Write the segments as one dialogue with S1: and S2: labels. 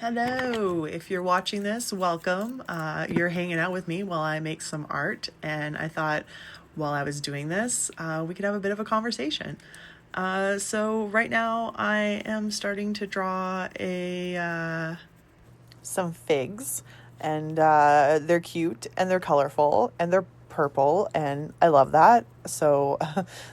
S1: Hello, if you're watching this, welcome. You're hanging out with me while I make some art, and I thought while I was doing this, we could have a bit of a conversation. So right now I am starting to draw some figs, and they're cute and they're colorful and they're purple, and I love that. So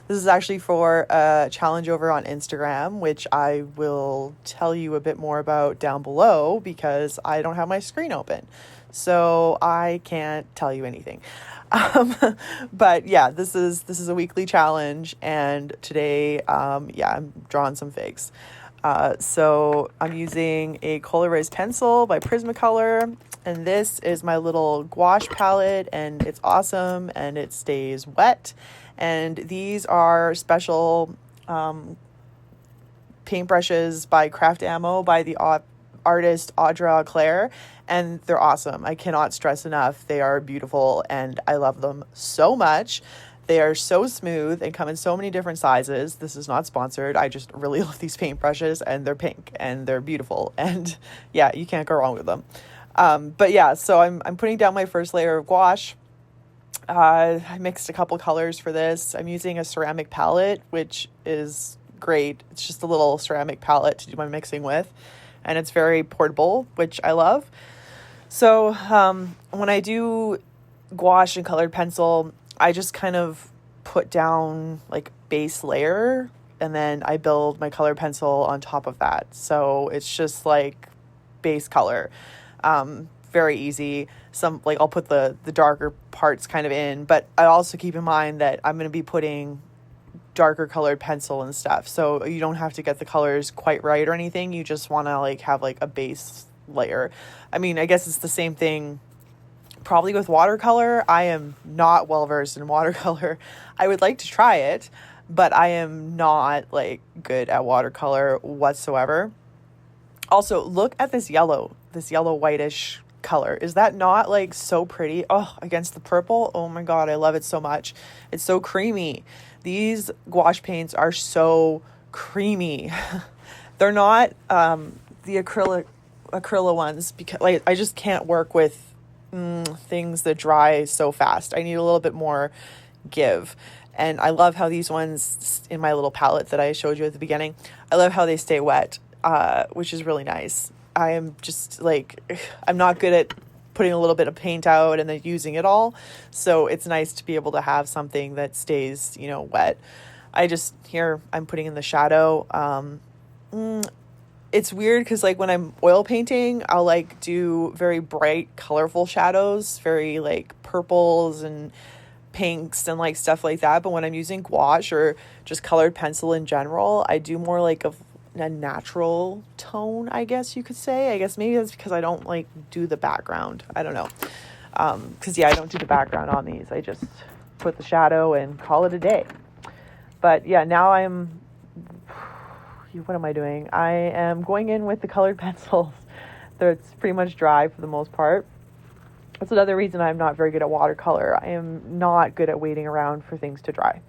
S1: this is actually for a challenge over on Instagram, which I will tell you a bit more about down below because I don't have my screen open, so I can't tell you anything. Um, but yeah, this is a weekly challenge, and today, I'm drawing some figs. So I'm using a colorized pencil by Prismacolor, and this is my little gouache palette, and it's awesome and it stays wet. And these are special paintbrushes by Craft Ammo by the artist Audra Claire, and they're awesome. I cannot stress enough. They are beautiful and I love them so much. They are so smooth and come in so many different sizes. This is not sponsored. I just really love these paintbrushes, and they're pink and they're beautiful. And yeah, you can't go wrong with them. But yeah, so I'm putting down my first layer of gouache. I mixed a couple colors for this. I'm using a ceramic palette, which is great. It's just a little ceramic palette to do my mixing with, and it's very portable, which I love. So when I do gouache and colored pencil, I just kind of put down like base layer, and then I build my colored pencil on top of that. So it's just like base color. Very easy. I'll put the darker parts kind of in, but I also keep in mind that I'm going to be putting darker colored pencil and stuff. So you don't have to get the colors quite right or anything. You just want to have a base layer. I mean, I guess it's the same thing probably with watercolor. I am not well versed in watercolor. I would like to try it, but I am not good at watercolor whatsoever. Also, look at this yellow whitish color. Is that not so pretty? Oh, against the purple. Oh my God, I love it so much. It's so creamy. These gouache paints are so creamy. They're not the acrylic ones, because I just can't work with things that dry so fast. I need a little bit more give. And I love how these ones in my little palette that I showed you at the beginning, I love how they stay wet, which is really nice. I am just I'm not good at putting a little bit of paint out and then using it all. So it's nice to be able to have something that stays, wet. I'm putting in the shadow. It's weird because when I'm oil painting, I'll do very bright, colorful shadows, very purples and pinks and stuff like that. But when I'm using gouache or just colored pencil in general, I do more of a natural tone, I guess you could say. I guess maybe that's because I don't do the background. I don't know. Because I don't do the background on these. I just put the shadow and call it a day. But yeah, now what am I doing? I am going in with the colored pencils. It's pretty much dry for the most part. That's another reason I'm not very good at watercolor. I am not good at waiting around for things to dry.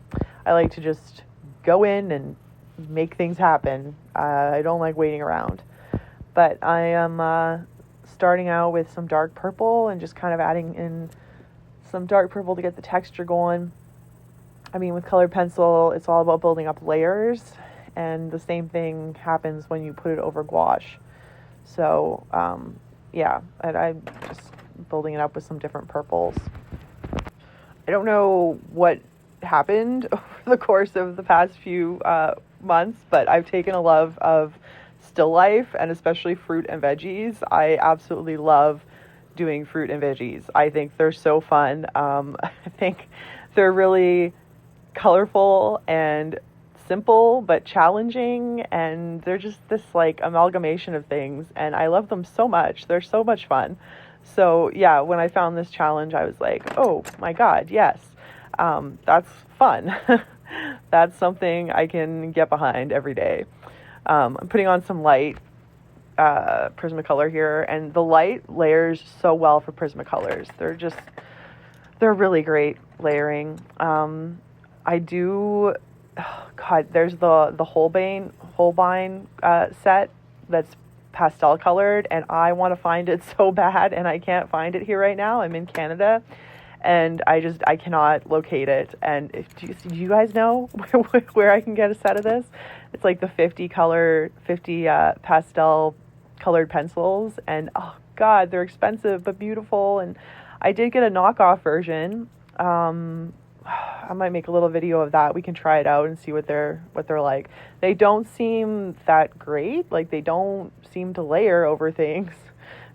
S1: I like to just go in and make things happen. I don't like waiting around. But I am starting out with some dark purple and just kind of adding in some dark purple to get the texture going. I mean, with colored pencil, it's all about building up layers. And the same thing happens when you put it over gouache. So, and I'm just building it up with some different purples. I don't know what happened over the course of the past few months, but I've taken a love of still life, and especially fruit and veggies. I absolutely love doing fruit and veggies. I think they're so fun. I think they're really colorful and simple but challenging, and they're just this amalgamation of things, and I love them so much. They're so much fun. So yeah, when I found this challenge, I was like, oh my God, yes, that's fun. That's something I can get behind every day. I'm putting on some light Prismacolor here, and the light layers so well for Prismacolors. They're really great layering. There's the Holbein set that's pastel colored, and I want to find it so bad, and I can't find it here right now. I'm in Canada, and I cannot locate it. And do you guys know where I can get a set of this? It's like the 50 pastel colored pencils, and oh God, they're expensive but beautiful. And I did get a knockoff version. I might make a little video of that. We can try it out and see what they're like. They don't seem that great. Like, they don't seem to layer over things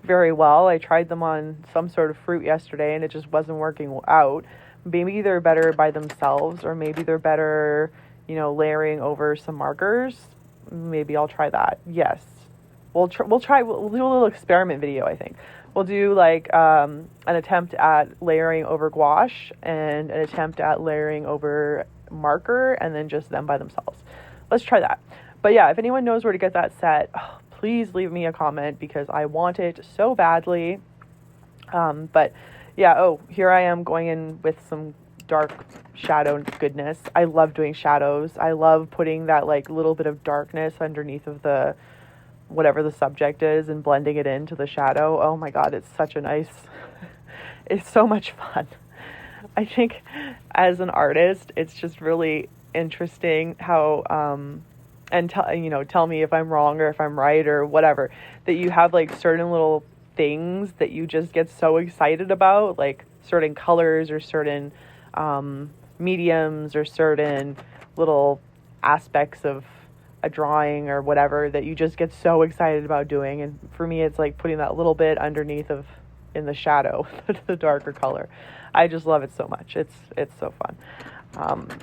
S1: very well. I tried them on some sort of fruit yesterday and it just wasn't working out. Maybe they're better by themselves, or maybe they're better, layering over some markers. Maybe I'll try that. Yes. We'll do a little experiment video, I think. We'll do like an attempt at layering over gouache and an attempt at layering over marker, and then just them by themselves. Let's try that. But yeah, if anyone knows where to get that set, please leave me a comment because I want it so badly. But yeah, here I am going in with some dark shadow goodness. I love doing shadows. I love putting that like little bit of darkness underneath of the whatever the subject is and blending it into the shadow. Oh my God, it's it's so much fun. I think as an artist, it's just really interesting how, and tell me if I'm wrong or if I'm right or whatever, that you have like certain little things that you just get so excited about, like certain colors or certain, mediums or certain little aspects of a drawing or whatever that you just get so excited about doing. And for me, it's like putting that little bit underneath in the shadow, the darker color. I just love it so much. It's so fun.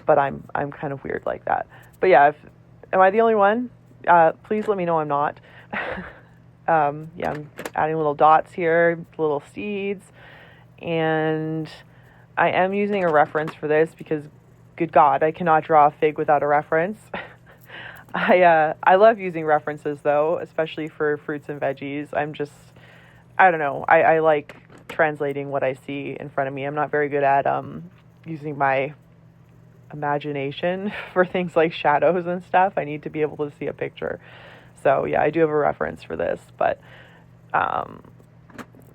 S1: But I'm kind of weird like that. But yeah, am I the only one? Please let me know I'm not. I'm adding little dots here, little seeds, and I am using a reference for this because, good God, I cannot draw a fig without a reference. I love using references though, especially for fruits and veggies. I don't know. I like translating what I see in front of me. I'm not very good at using my imagination for things like shadows and stuff. I need to be able to see a picture. So yeah, I do have a reference for this, but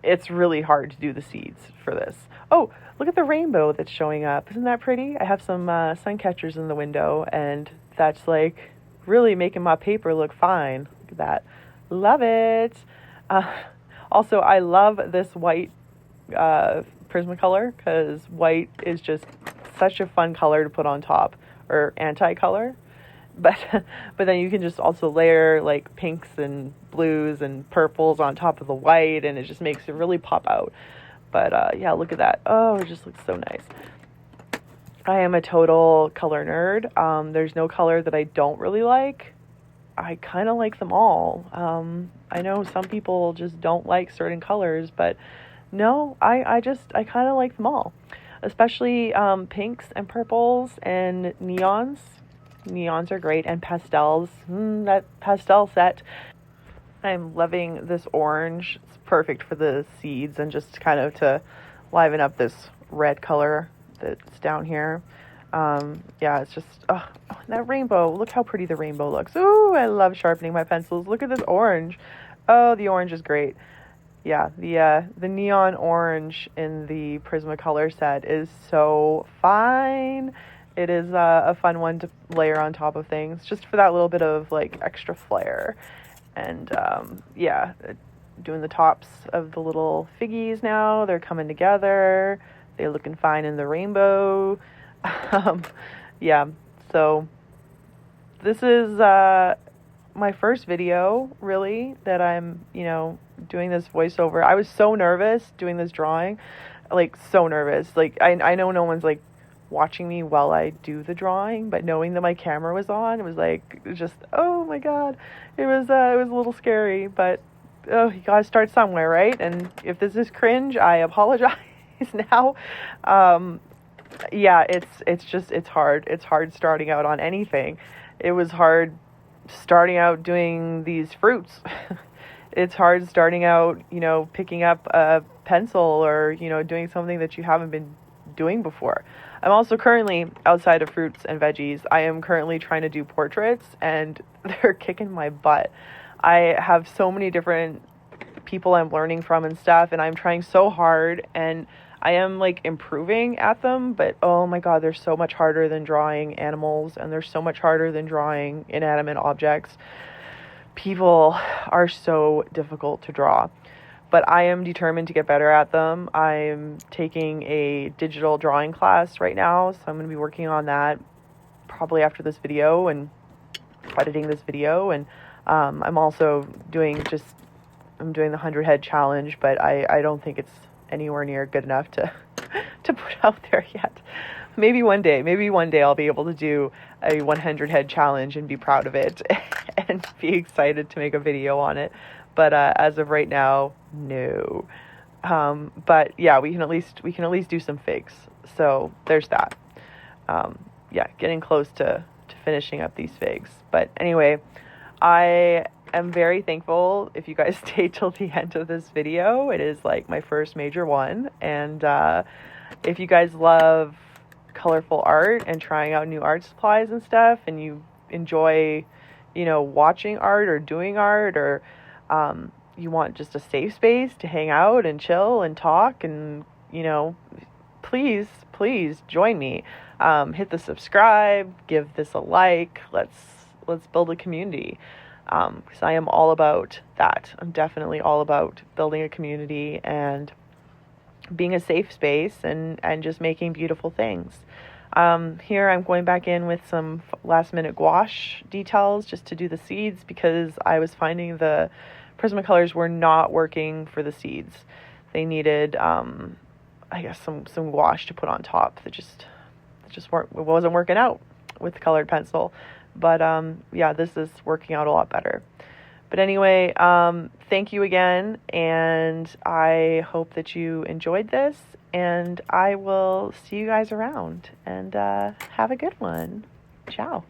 S1: it's really hard to do the seeds for this. Oh, look at the rainbow that's showing up. Isn't that pretty? I have some sun catchers in the window, and that's like really making my paper look fine. Look at that. Love it. Also, I love this white Prismacolor because white is just such a fun color to put on top, or anti-color. But then you can just also layer like pinks and blues and purples on top of the white, and it just makes it really pop out. But yeah, look at that. Oh, it just looks so nice. I am a total color nerd. There's no color that I don't really like. I kind of like them all. I know some people just don't like certain colors, but no, I kind of like them all. Especially pinks and purples and neons. Neons are great, and pastels. That pastel set. I'm loving this orange. It's perfect for the seeds and just kind of to liven up this red color that's down here. Yeah, it's just, that rainbow. Look how pretty the rainbow looks. Ooh, I love sharpening my pencils. Look at this orange. Oh, the orange is great. Yeah, the neon orange in the Prismacolor set is so fine. It is a fun one to layer on top of things, just for that little bit of like extra flair. And yeah, doing the tops of the little figgies now. They're coming together. They're looking fine in the rainbow. Yeah, so this is my first video, really, that I'm, doing this voiceover. I was so nervous doing this drawing, like so nervous. Like I know no one's like watching me while I do the drawing, but knowing that my camera was on, it was like, just, oh my God, it was a little scary, but you gotta start somewhere, right? And if this is cringe, I apologize now. Yeah, it's hard starting out on anything. It was hard starting out doing these fruits. It's hard starting out, picking up a pencil or, doing something that you haven't been doing before. I'm also currently, outside of fruits and veggies, I am currently trying to do portraits, and they're kicking my butt. I have so many different people I'm learning from and stuff, and I'm trying so hard, and I am like improving at them, but oh my God, they're so much harder than drawing animals, and they're so much harder than drawing inanimate objects. People are so difficult to draw, but I am determined to get better at them. I'm taking a digital drawing class right now, so I'm going to be working on that probably after this video and editing this video. And I'm also doing I'm doing the 100 head challenge, but I don't think it's anywhere near good enough to put out there yet. Maybe one day I'll be able to do a 100 head challenge and be proud of it and be excited to make a video on it. But as of right now, no. But yeah, we can at least do some figs. So there's that. Yeah, getting close to finishing up these figs. But anyway, I am very thankful if you guys stayed till the end of this video. It is like my first major one. And if you guys love colorful art and trying out new art supplies and stuff, and you enjoy, watching art or doing art, or you want just a safe space to hang out and chill and talk, and, please join me. Hit the subscribe, give this a like. Let's build a community. Because I am all about that. I'm definitely all about building a community and being a safe space and just making beautiful things. Here I'm going back in with some last minute gouache details just to do the seeds, because I was finding the Prismacolors were not working for the seeds. They needed, I guess, some gouache to put on top. That just wasn't working out with the colored pencil. But yeah, this is working out a lot better. But anyway, thank you again, and I hope that you enjoyed this, and I will see you guys around, and have a good one. Ciao.